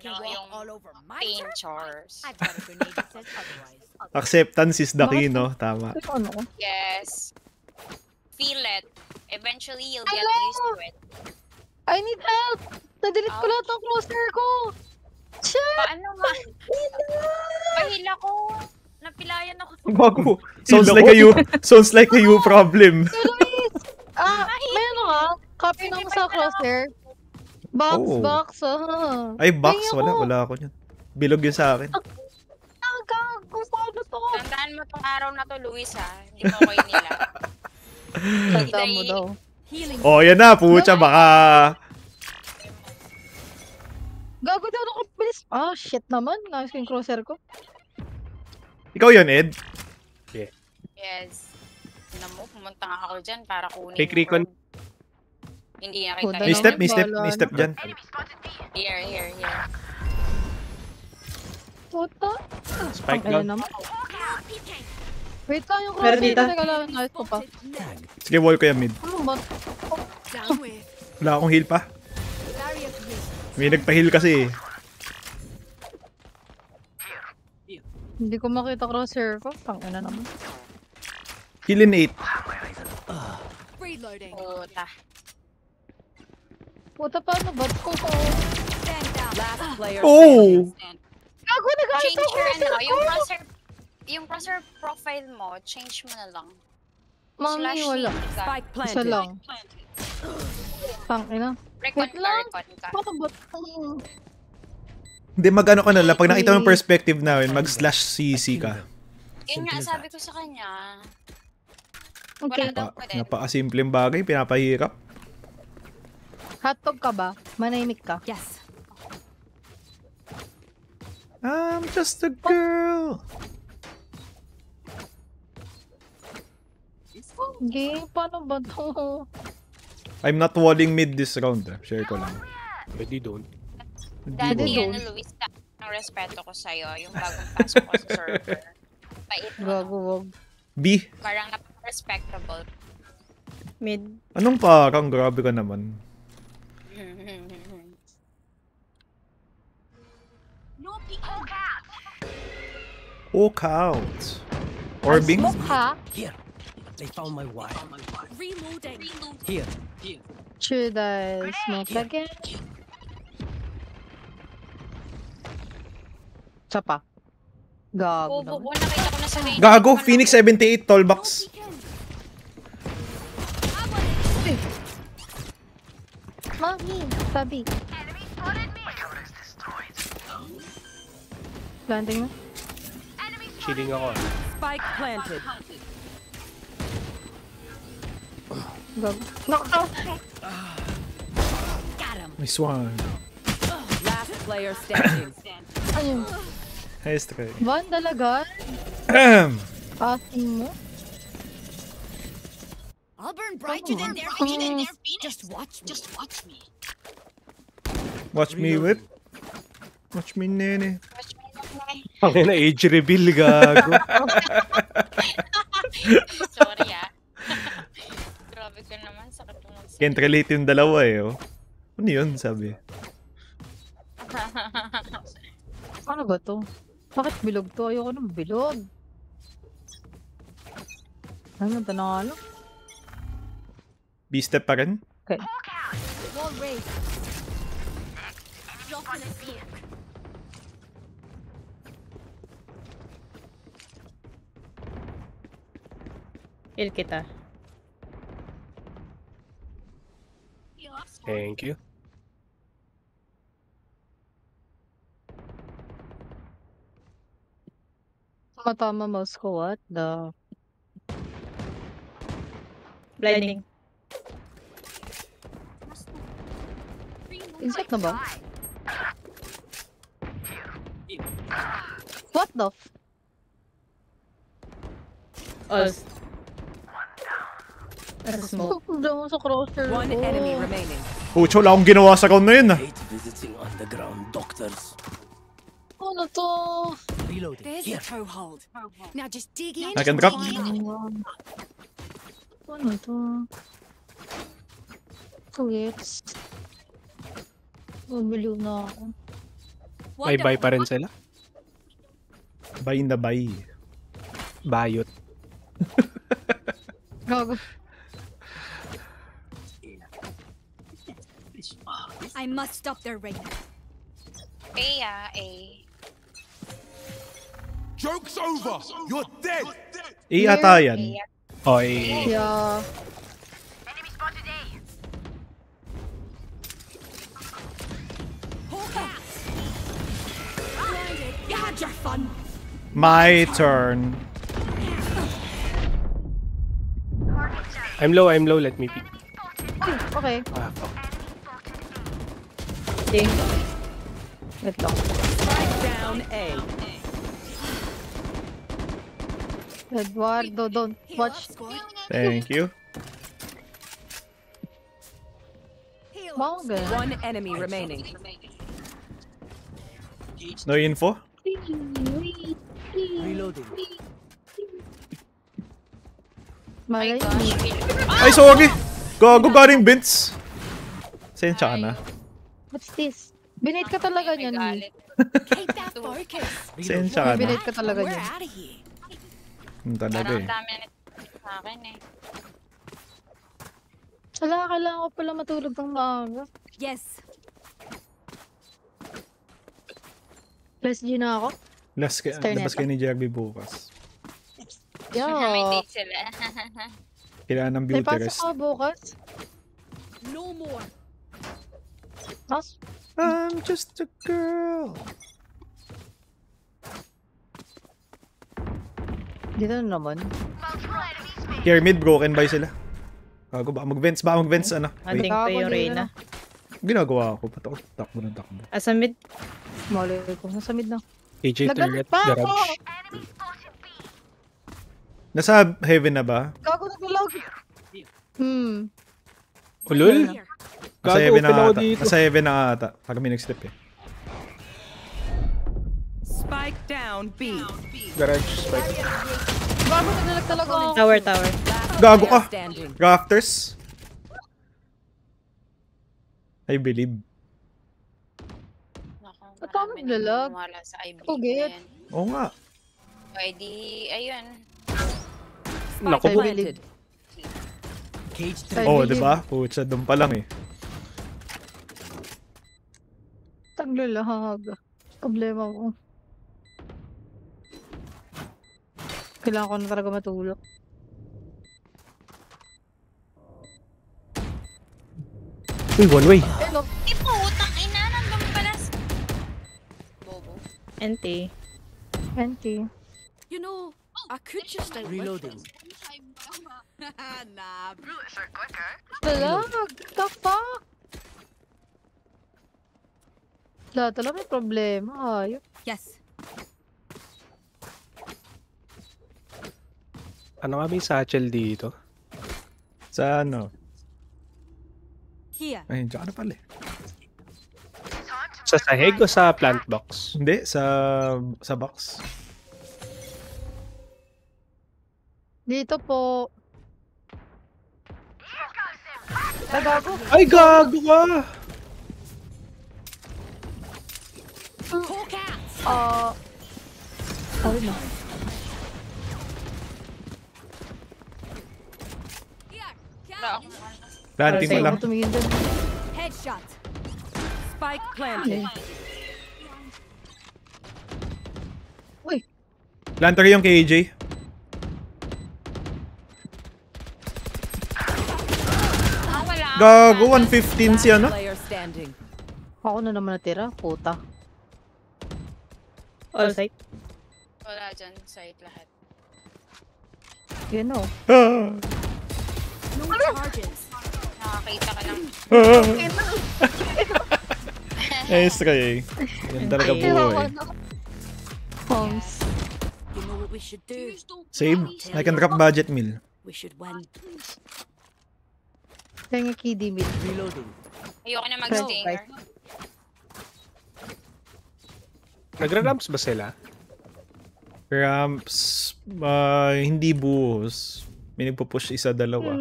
yung pain chores. Acceptance is the key, no? Tama. Yes. Feel it. Eventually, you'll get used to it. I need help! Na-delete ko lahat ng crosshair ko! Shit! Paano nga? Pahila ko. Napilayan ako. Bago. Sounds like a you problem. Luis! May ano ka? Copy na mo sa crosshair. Box. Ay, box. Wala ako yan. Bilog yun sa akin. Kung paano to? Tandaan mo tong araw na to, Luis, ha? Hindi mo ko nila. Tandaan mo daw. Oh, yan na. Pucha, baka... Gago daw ako bilis. Shit naman. Nais ko yung crosshair ko. Ikaw yun, Ed? Yes. Pumunta nga ako dyan para kunin Fake recon. Hindi na kita. May step dyan. Here. Puta. Spike down. Wait lang yung crosshair ko. Teka lang. Nais ko pa. Sige, wall ko yan, mid. Ano ba? Wala akong heal pa. May nagpa-heal kasi eh. Hindi ko makita crosshair ko. Tangina naman. Heal in 8. Puta. Puta, paano ba? Oh! Gago na guys! Change yung crosser profile mo, change mo na lang. Mami, wala. Isa lang. Tangina. Recon ka. Paano ba? Hindi, mag-ano ka na lang. Pag nakita mo yung perspective namin, mag/CC ka. Yun nga, sabi ko sa kanya. Okay. Napakasimpleng bagay, pinapahirap. Hotdog ka ba? Manahimik ka? Yes. I'm just a girl. Okay, paano ba to? I'm not walling mid this round. Share ko lang. Ready don't. Dati yan, Luis, ang respeto ko sa'yo, yung bagong pasok ko sa server. Pait mo. Gago, wag. B. Parang napaka-respectable. Mid. Anong parang? Grabe ka naman. Oak out. Orbing? Smoke ha? Here. They found my wire. Reloading. Here. Should I smoke again? Isa pa. Gago naman. Nakita ko na sa range. Gago, Phoenix 78, tall box. Mami, sabi. Planting mo? Chilling ako. Spike planted. Gago. Naka! Nice one. Last player standing. Ayun. Nice try. Van talaga? Asin mo? I'll burn brighter than their Phoenix. Just watch me. Watch me whip. Watch me nene. Pangin na age reveal, gago. Sorry Grabe ka naman, sakit mo magsabi. Can't relate yung dalawa eh. Oh. Ano yun, sabi? Ano ba to? Bakit bilog to? Ayoko nang bilog. Ano, tanong. B-step pa rin? Okay. Wall raised. Drop in a peek. Heal kita. Thank you. Matama mouse ko, what the... Blinding. Insect na ba? What the f... Smoke. Daw sa crosser. One enemy remaining. Pucho, wala akong ginawa sa round na yun ah. Hate visiting underground doctors. Ano to? Reloading. There's Here. a toehold. Now just dig in. I can drop. Ano to? Quits. Bumiliw na ako. Bye-bye pa rin sila. Buy in the buy. Bayot. Gago. I must stop their rain. A. Joke's over! You're dead! Ata yan. Oy. Yeah. You had your fun. My turn. I'm low, let me peek. Okay. Ah, fuck. Okay. Wait lang. Down A. Eduardo, don't watch. Thank you. Manga. One enemy remaining. No info? Reloading. Malay Gosh, me. Ay, sorry! Gago galing Vince. Sensya ka na. What's this? Binate ka talaga niyan. galit. Keep that focus. Sensya ka na. Binate ka talaga We're niyan. out of here. Yung talaga Parang eh. dami na sa akin eh. Wala, kailangan ko pala matulog ng maaga. Yes. Plus G na ako. Stay Labas neta. kayo ni Jerby bukas. May Yeah. date sila. Kailangan ng May beauty pasok rest. ka bukas. No more. Tapos, I'm just a girl. dito na naman. Here mid, broken by sila. Gago ba? Mag-vents ba? Mag-vents ano? Wait. Hunting ko yung Reyna. Ginagawa ko. Patakot. Takbo ng takbo. Asa mid? Malay ko. Nasa mid na. AJ Nagalit turret, pa ako! garage. Nasa heaven na ba? Gago na tulog. Ulul? Here. Nasa Gago, heaven na open ako ata. dito. Nasa heaven na ata. Pag kami nag-step eh. Spike down B. Garage spike. Gago na nalag talaga ako. Tower. Gago ka! Standing. Rafters? I believe. Naku, Ba't ako marami naglalag? nang wala sa IB Pugit. yan. Oo nga. Ay di, ayun. Naku I po. believe. Cage I Oo, believe. diba? Pucha, doon pa lang eh. Taglalag. Problema ko. Kailangan ko na talaga matulog. Uy, one way. Hello. Putang ina, nandun pala. Bobo. NT. Auntie. You know, I could just stay Reloading. Nah. Talag! The fuck? Wala talaga may problema. Ayop. Yes. Ano nga may satchel dito? Sa ano? Here. Ay, dyan ka na pala eh. Sa sahig o sa plant box? Hindi, sa box. Dito po. Nagago. Ay, gago ka! Call cats. Sorry na. Here. Wala Cat. akong ano. Planting mo Sige, lang. ako tumingin dun. Headshot. Spike planted. Uy, Planter yung kay AJ. Wala. Gago, 115 siya no? Player standing. ako na naman natira. Puta. All site. Wala dyan, side lahat. You know. Ah, No charges. Nakakita ka lang. Nice try. Yan talaga buhay. Homes. You know what we should do? Save. I can drop budget meal. We should win. Kaya nga kiddie mid. Reloading. Ayoko na mag-stinger. Nagra-ramps ba sila? Ramps. Hindi buhos. May nagpo-push isa, dalawa.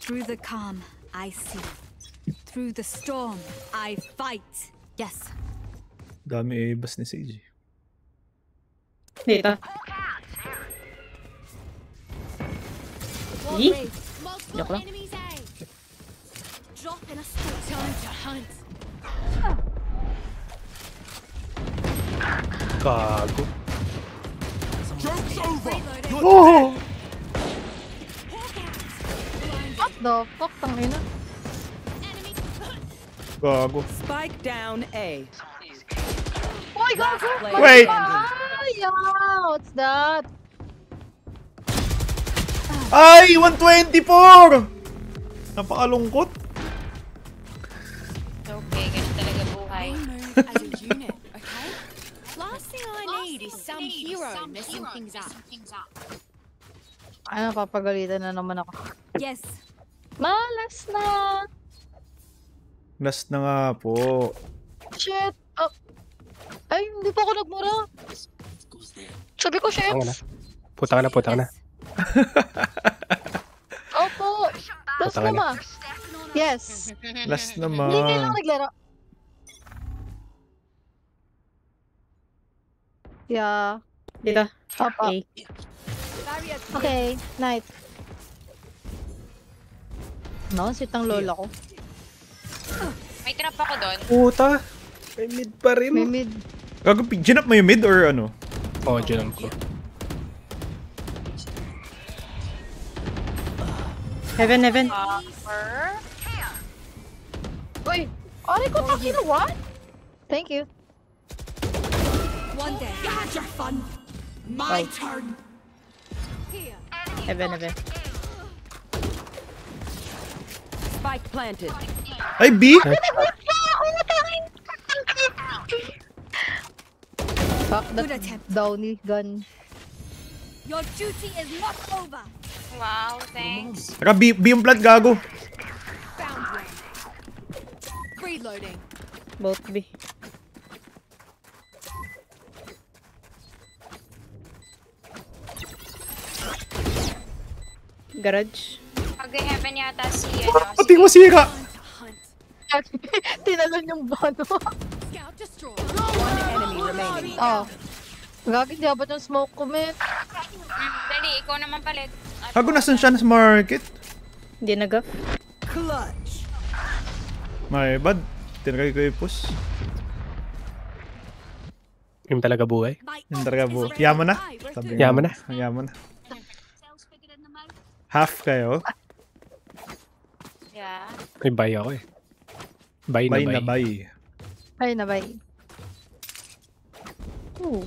Through the calm, I see. Through the storm, I fight. Yes. Dami bas ni Sage. Dito. Yee. Joke lang. Drop in a split. Time to hunt. Gago. Joke's over. You're Oh! What the fuck? Tangina. Gago. Spike down A. Oh my god! Player Wait. standing. Yeah, what's that? Ay! 124! Napakalungkot. Okay, ganun talaga buhay. Move as a unit, okay? Last thing I need is some hero messing things up. Ay, napapagalitan na naman ako. Yes. Malas na! Last na nga po. Shit! Oh. Ay, hindi pa ako nagmura. Sabi ko, shit! Puta ka na, puta ka na. Opo! Last Puta ka na ma. Yes. Last Hindi naman. kailangan naglaro. Yeah. Dito. Opo. Okay. Okay, night. No, sweet ang lola ko. May trap ako doon. Puta. May mid pa rin. May mid. Gago, ginap mo yung mid or ano? Oo, dyan ko. Heaven, heaven. Offer. Uy! Aray ko, takina, what? Thank you. One day. You had your fun. My turn. Here. Heaven, heaven. Spike planted. Ay, B? Fuck Good that attempt. downy gun. Your duty is not over. Wow, thanks. Saka B yung plant, gago. Found one. Reloading. Both B. Garage. Mag-heaven yata si Pati ko sira. Time to hunt. Tinalon yung bono. Scout destroy. One enemy remaining. Oh. Gagi, di abot yung smoke ko, man. Dali, ikaw naman palit. Gago, nasan siya sa market? Hindi nag-off. Clutch. My bad. Tinagay ko yung push. Yung talaga buhay. My Yung ult talaga is bu. ready. Yaman na. I return. Sabi Yaman na. Yaman na. Half kayo. Yeah. May buy ako eh. Buy na Buy buy. na buy. Ay, nabay. Ooh.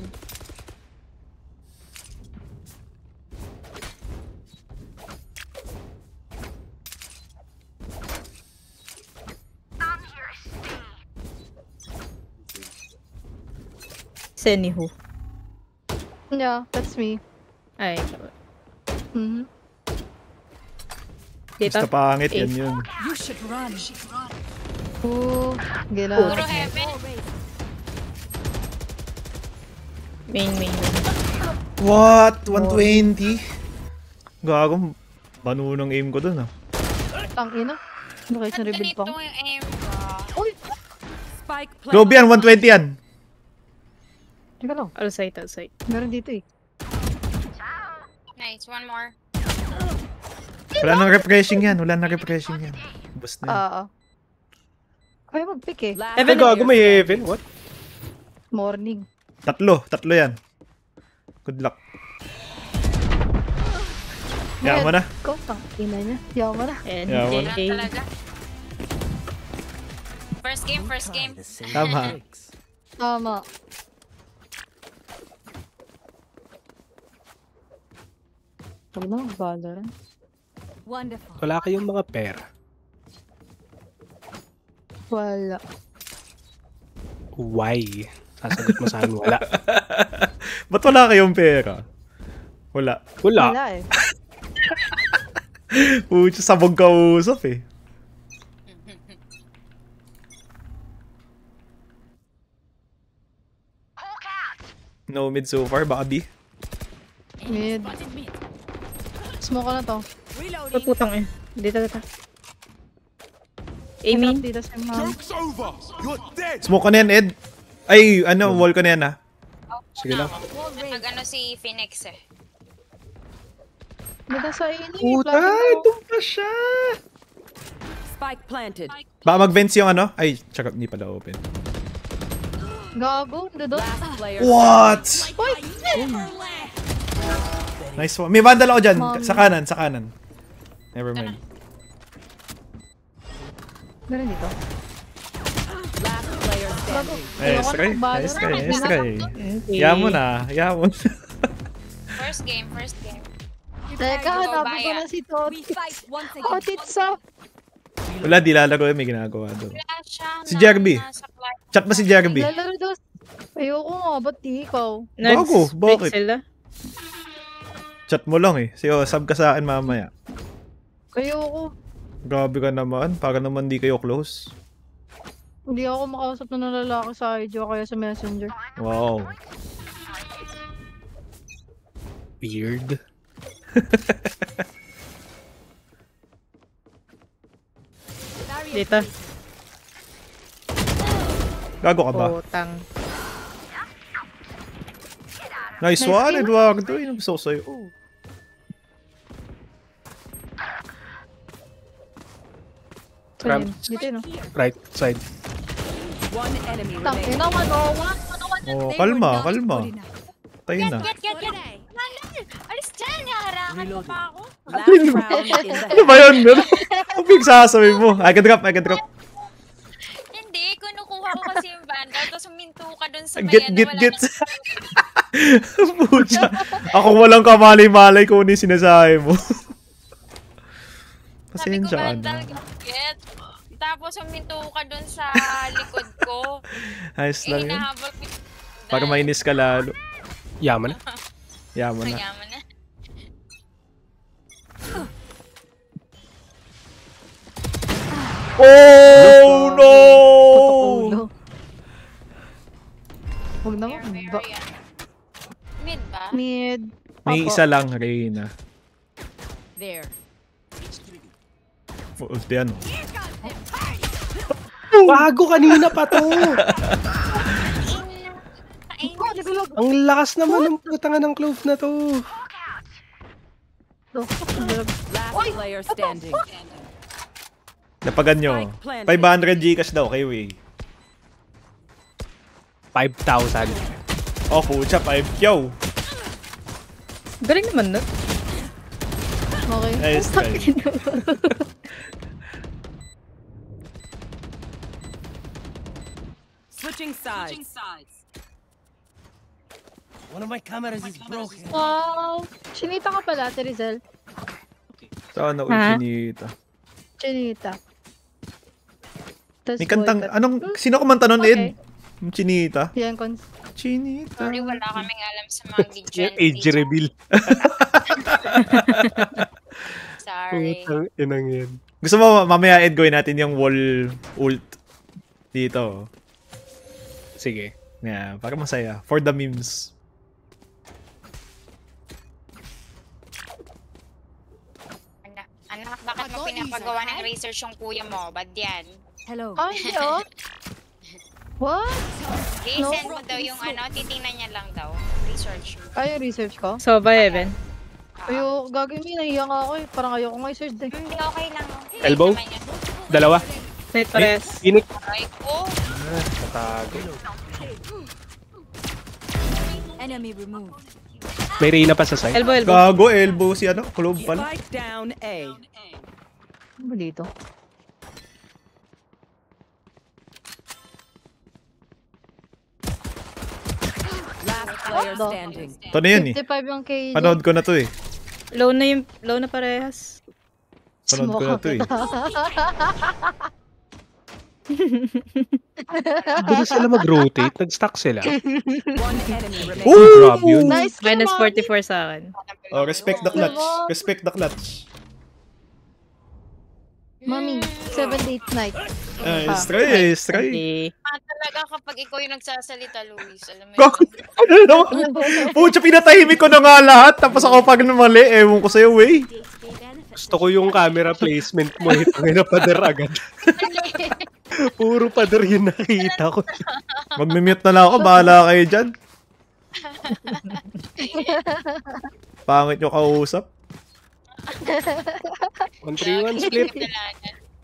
Senihu. Yeah, that's me. Ay. Mhm. Dito. Basta pangit, yan yun. You should run. Ooh, gila. Puro heaven. Main, main, main. What? 120? Gago, banunang aim ko dun ah. Tangina. Bakit na rebuild Ganito pa? yung aim ko. Uy! Spike planted. Globe yan, 120 yan. Teka lang. Outside, outside. Meron dito eh. Nice, one more. Wala nang refreshing yan, wala nang refreshing yan. Bus na yan. Oo. Kaya mag-pick eh. Last Ay, gago, may heaven. What? Morning. Tatlo yan. Good luck. Yaman na. Ikaw, tangina niya. Yaman na. And Yeah, JK. Wala talaga. First game. Tama. Tama. Huwag na, Valorant. Wonderful. Wala kayong mga pera. Wala. Why? Sasagot mo sa akin, wala. Ba't wala kayong pera? Wala. Wala. Wala eh. Pucha, sabog ka usap eh. No mid so far, baka B. Mid. Smoke ko na to. Ay, putang eh. Dito, dito. Aiming. Dito si ma'am. Joke's over. You're dead. Smoke ko na yan, Ed. Ay, ano, wall ko na yan, ha. Sige lang. Nag-ano si Phoenix eh. Dito sa ini. Puta, tumpa siya. Spike planted. Baka mag-vents yung ano? Ay, tsaka hindi pala open. Gago, doon. Last player. What? Nice one. May vandal ako dyan. Sa kanan, sa kanan. Never mind. Meron dito. Last player standing. Nice try. Nice try. Nice try. Yamo na. Yamo. First game. Teka, hanapin ko na si We Toti. fight once Oh, again. titsa. Wala, di lalago. May ginagawa doon. Wala siya. Si Jerby. Nasa flight. Chat ba si Jerby? Lalaro daw. Ayoko nga, ba't di ikaw? Bago, Nag-split bakit? sila. Chat mo lang eh. Sige, sub ka sa akin mamaya. Ayoko. Grabe ka naman. Para naman di kayo close. Hindi ako makausap na ng lalaki sa IG o kaya sa messenger. Wow. Weird. Dito. Gago ka ba? Putang. Nice one, Eduardo. Yun ang gusto ko sa'yo. Oh. Ramp. Dito no? Right side. One enemy Tangin remaining. na, 101. Oh, kalma, kalma. Tayo na. Get. Alis dyan, harangan mo pa ako. Last round in the Ano ba yun? Ano sasabi mo? I can drop. Hindi, kinukuha ko kasi yung vandal, tapos huminto ka dun sa may Get. Pucha. Ako walang kamalay-malay kung ano yung sinasabi mo. Sabi ko Pasensya ka vandal, na. get. Tapos huminto ka dun sa likod ko. Ayos lang yun. Hinahabol ko yung Para mainis ka lalo. Yaman na. Yaman na. Yaman na. Oh no! Ulo. Huwag naman. Mid ba? Mid. May isa lang, Reyna. There. Ulti ano. Bago kanina pa to. Ang lakas naman ng putanga ng clove na to. Last player standing. Napagan nyo. 500 Gcash daw kay Way. 5,000. Oh, pucha, 5K. Galing naman, no? Okay. Nice try. Switching sides. One of my cameras is broken. Wow. Chinita ka pala, Terizel. Saan na Ha? Chinita? Chinita. Tas May kantang, boycott. anong, sino kumanta nun, Ed? Okay. Yung Chinita? Yan, Chinita. Sorry, wala kaming alam sa mga Gidgen. Age reveal. Sorry. Putang inang yan. Gusto mo mamaya, Ed, gawin natin yung wall ult dito. Sige. Yeah, para masaya. For the memes. Anak, bakit mo pinapagawa ng research yung kuya mo? Bad yan. Hello. Ay, hindi oh. What? I-send mo daw yung ano, titingnan niya lang daw. Research mo. Ay, yung research ko? So, ba, Evan? Ayo, gagawin mo, nahiya nga ako eh. Parang ayoko nga i-search din. Hindi, okay lang. Elbow? Naman yan. Dalawa. Net pares. Inik. Aray ko. Natago. Enemy removed. May Reyna pa sa side. Elbow. Gago, elbow si ano, club pala. Spike down A. Ano ba dito? Last player the- standing. Ito na yun eh. 55 yung KJ. Panood ko na to eh. Low na parehas. Panood ko na to eh. Bilis sila mag-rotate. Nag-stack sila. One enemy remaining. Ooh! Grabe yun. Nice ka, Minus Mami. 44 sa akin. Oh, respect the clutch. Respect the clutch. Mami, 7 date night. Nice try, nice try. Okay. Talaga kapag ikaw yung nagsasalita, Luis. Alam mo Gago, ano naman? Pucha, pinatahimik ko na nga lahat. Tapos ako pag namali, ewan ko sa'yo, wey. Gusto ko yung camera placement mo. Itangin na pader agad. Puro pader yung nakita ko. Magmimute na lang ako, bahala kayo dyan. Pangit yung kausap. 1-3-1 split.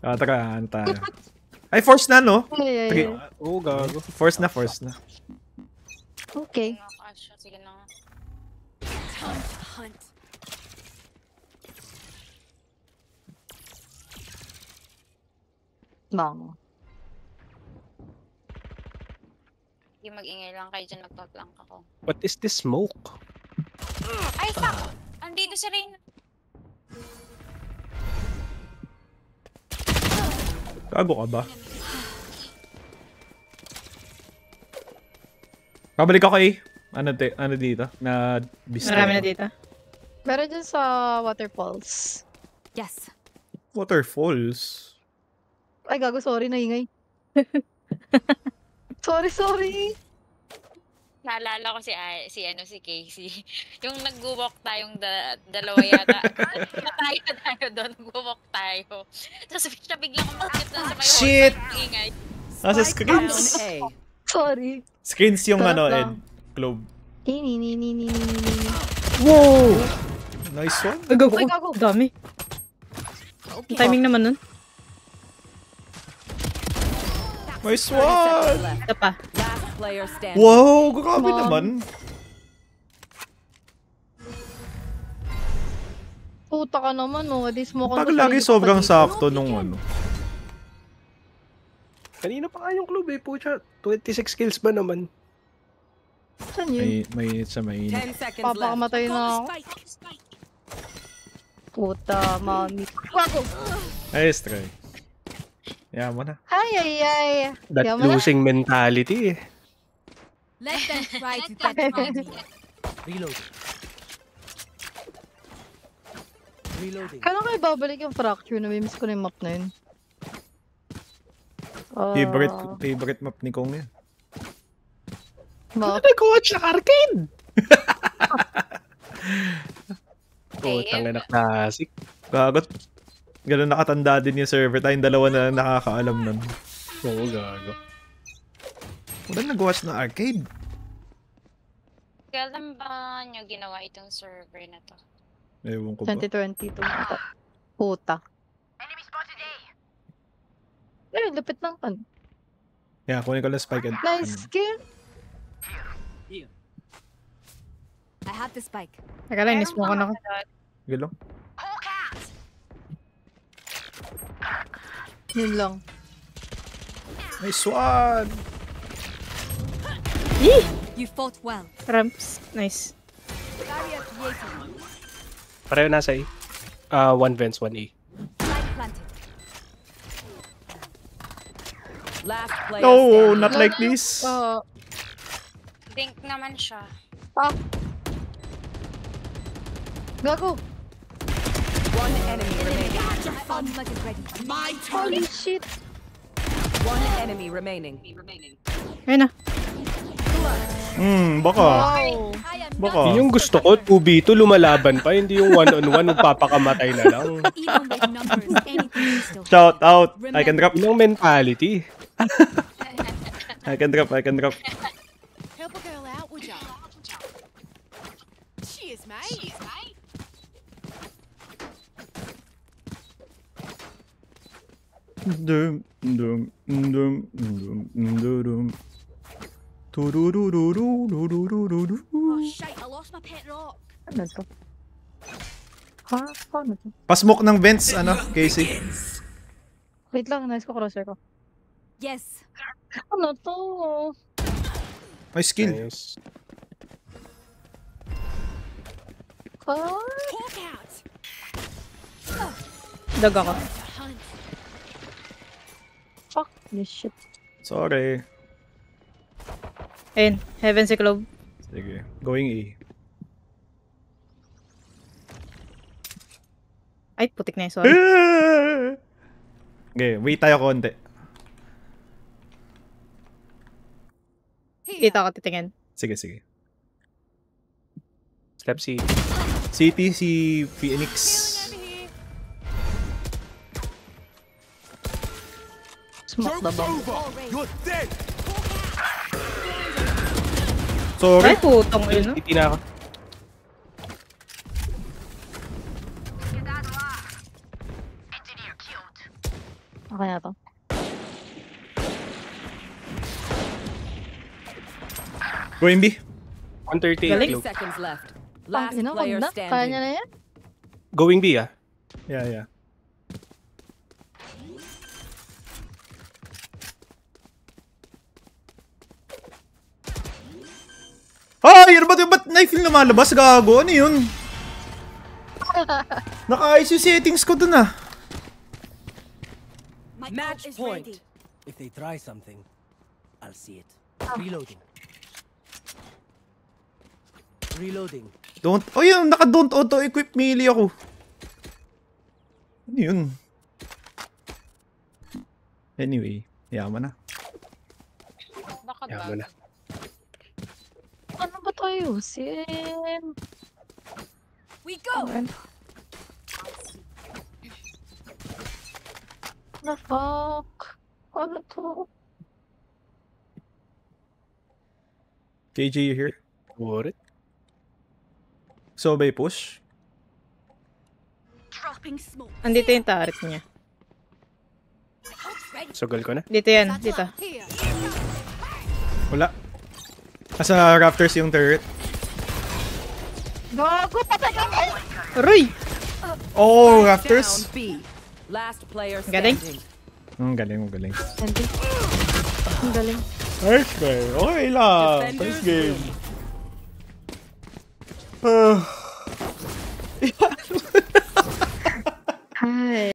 Tara, ano tayo? Ay, force na, no? Ay. Oo, gago. Force na. Okay. Sige na. Time to hunt. Bang. Hindi mag-ingay lang kayo dyan, nagpa-plank ako. What is this smoke? Ay, fuck! Andito si Reyna. Gago ka ba? Pabalik ako eh. Ano dito? Na bistro. Marami na dito. Pero dyan sa waterfalls. Yes. Waterfalls. Ay, gago, sorry, naingay. Sorry. Naalala ko si Casey. Yung nag-walk tayong dalawa yata. tayo doon, nag-walk tayo. Tapos siya biglang umakit na sa may Shit! ingay. Nasa Down screens. A. Sorry. Screens yung Sarap ano, lang. globe. Ni. Wow! Nice one. Ay, gago. Ay, gago. Dami. Ang timing naman nun. Nice 30 one! seconds left. Ito pa. Last player standing. Wow! Grabe Mom. naman. Puta ka naman, no. Di smoke Pag lagi sobrang sakto nung ano. Kanina pa nga yung club eh, pucha. 26 kills ba naman? Saan yun? May sa may 10 seconds left. Papakamatay na ako. Puta, mami. Gago. Nice try. Yaman mo na. Ay. That Yaman na. losing mentality eh. Let them try to get from me. Reloading. Reloading. Kailan kayo babalik yung fracture? Namimiss ko na yung map na yun. Favorite map ni Kong yan. Map. Nag-watch na arcade! Okay, Tangin na classic. Gagot. Ganun nakatanda din yung server. Tayong dalawa na nakakaalam nun. Oo, gago. Wala nag-watch na arcade. Kailan ba nyo ginawa itong server na to? Ewan ko ba? 2022. Puta. Eh, lupit ng kan. Yeah, kunin ko lang spike and... Nice skill. I have the spike. Teka lang, inismo ko na ako. Gilong. Yun lang. Nice one! You fought well. Ramps. Nice. Barrier created. Pareho nasa A. 1 vents, 1 A. Spike planted. Last player No, standing. not like this. Think naman siya. Gago. One enemy remaining. Ultimate is ready. Holy shit. One enemy remaining. Ayun na. Baka. Wow. I am Baka. Yun yung gusto ko, 2v2 lumalaban pa, hindi yung 1-on-1 magpapakamatay na lang. even with numbers. Anything is still. Shout out! I can drop. Yun yung mentality. I can drop. Help a girl out, would ya? Cheers, mate. Dum dum dum dum dum. Tururururururururu. Oh shit! I lost my pet rock. Ano to? Ha? Paano to? Pasmoke ng vents, ano, Casey? Wait lang, nice ko crosshair ko. Yes. Ano to? May skill. Nice. Hawk out. Dag ako. Hunt. Fuck this shit. Sorry. Ayun. Heaven si Clove. Sige. Going A. Ay, putik na yun. Sorry. Okay, wait tayo konti. Kita ko titingin. Sige. Slap C. City si Phoenix. Over here. Smoke the Joke's bomb. over. You're dead. Sorry. Ay, putong ino. Titi na ako. Okay na to. Going B. 138 Galing. low. 30 seconds left. Ang Last ina, wag player na. Kaya niya standing. na yan. Going B, ah. Yeah. Ay, ano ba ito? Ba't knife yung lumalabas? Gago, ano yun? Naka-ayos yung settings ko dun ah. My Match ult is point. ready. If they try something, I'll see it. Reloading. Reloading. Don't, oh yun, naka-don't auto-equip melee ako. Ano yun? Anyway, yaman na. Baka Yaman na. Ano ba tayo? Sin. We go. The fuck? Ano to? KJ, you here? Worth it. So, by push? Dropping smoke. Andito yung turret niya. Ult's ready. Sugal ko na. Dito yan, dito. Here. Wala. Nasa rafters yung turret. Gago, patay ka na! Aroy! Oh, rafters. Down B. Last player Galing. standing. Galing. Hindi. Ang galing. Nice game. Okay lang. Defenders Nice game.